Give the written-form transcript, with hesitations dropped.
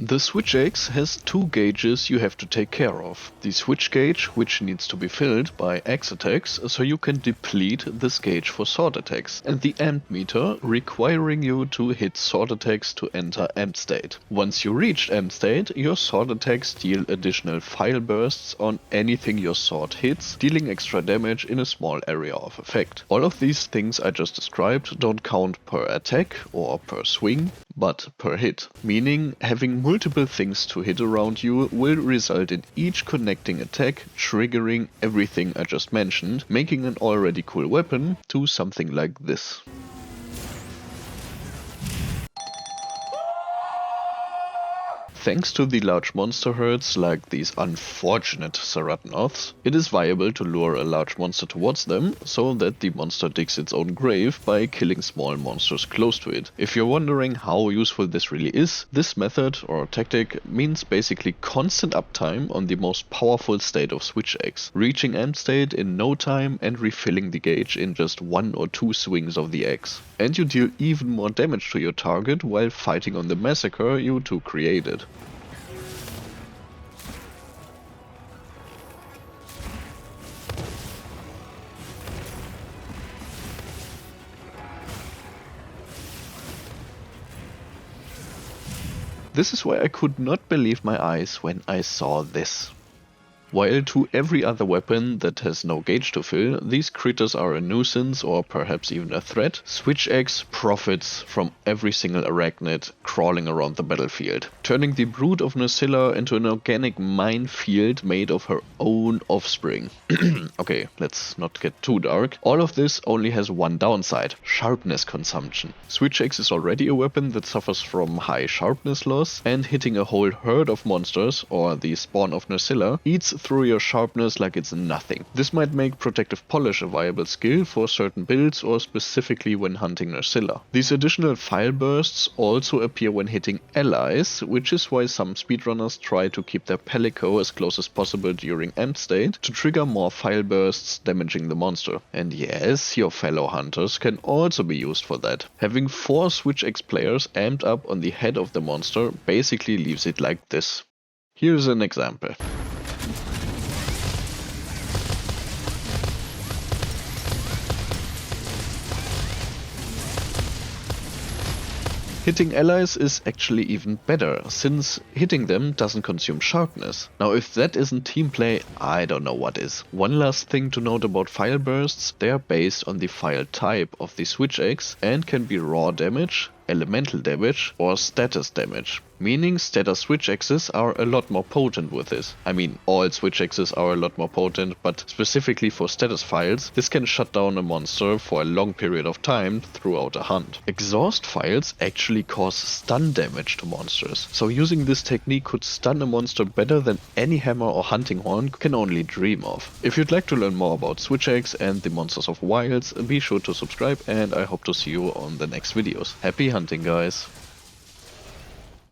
The switch axe has two gauges you have to take care of. The switch gauge, which needs to be filled by axe attacks, so you can deplete this gauge for sword attacks, and the amp meter, requiring you to hit sword attacks to enter amp state. Once you reach amp state, your sword attacks deal additional fire bursts on anything your sword hits, dealing extra damage in a small area of effect. All of these things I just described don't count per attack or per swing, but per hit, meaning having multiple things to hit around you will result in each connecting attack triggering everything I just mentioned, making an already cool weapon to something like this. Thanks to the large monster herds like these unfortunate Saratanoths, it is viable to lure a large monster towards them so that the monster digs its own grave by killing small monsters close to it. If you're wondering how useful this really is, this method or tactic means basically constant uptime on the most powerful state of switch axe, reaching amp state in no time and refilling the gauge in just 1 or 2 swings of the axe. And you deal even more damage to your target while fighting on the massacre you two created. This is why I could not believe my eyes when I saw this. While to every other weapon that has no gauge to fill, these critters are a nuisance or perhaps even a threat, switch axe profits from every single arachnid crawling around the battlefield, turning the brood of Nerscylla into an organic minefield made of her own offspring. Okay, let's not get too dark. All of this only has one downside: sharpness consumption. Switch axe is already a weapon that suffers from high sharpness loss, and hitting a whole herd of monsters, or the spawn of Nerscylla, eats through your sharpness like it's nothing. This might make protective polish a viable skill for certain builds or specifically when hunting Nerscylla. These additional fire bursts also appear when hitting allies, which is why some speedrunners try to keep their Palico as close as possible during amp state to trigger more fire bursts damaging the monster. And yes, your fellow hunters can also be used for that. Having 4 switch axe players amped up on the head of the monster basically leaves it like this. Here's an example. Hitting allies is actually even better, since hitting them doesn't consume sharpness. Now if that isn't team play, I don't know what is. One last thing to note about fire bursts: they are based on the fire type of the switch axe and can be raw damage, elemental damage or status damage, meaning status switch axes are a lot more potent with this. I mean, all switch axes are a lot more potent, but specifically for status files, this can shut down a monster for a long period of time throughout a hunt. Exhaust files actually cause stun damage to monsters, so using this technique could stun a monster better than any hammer or hunting horn can only dream of. If you'd like to learn more about switch axe and the monsters of wilds, be sure to subscribe, and I hope to see you on the next videos. Happy hunting, guys!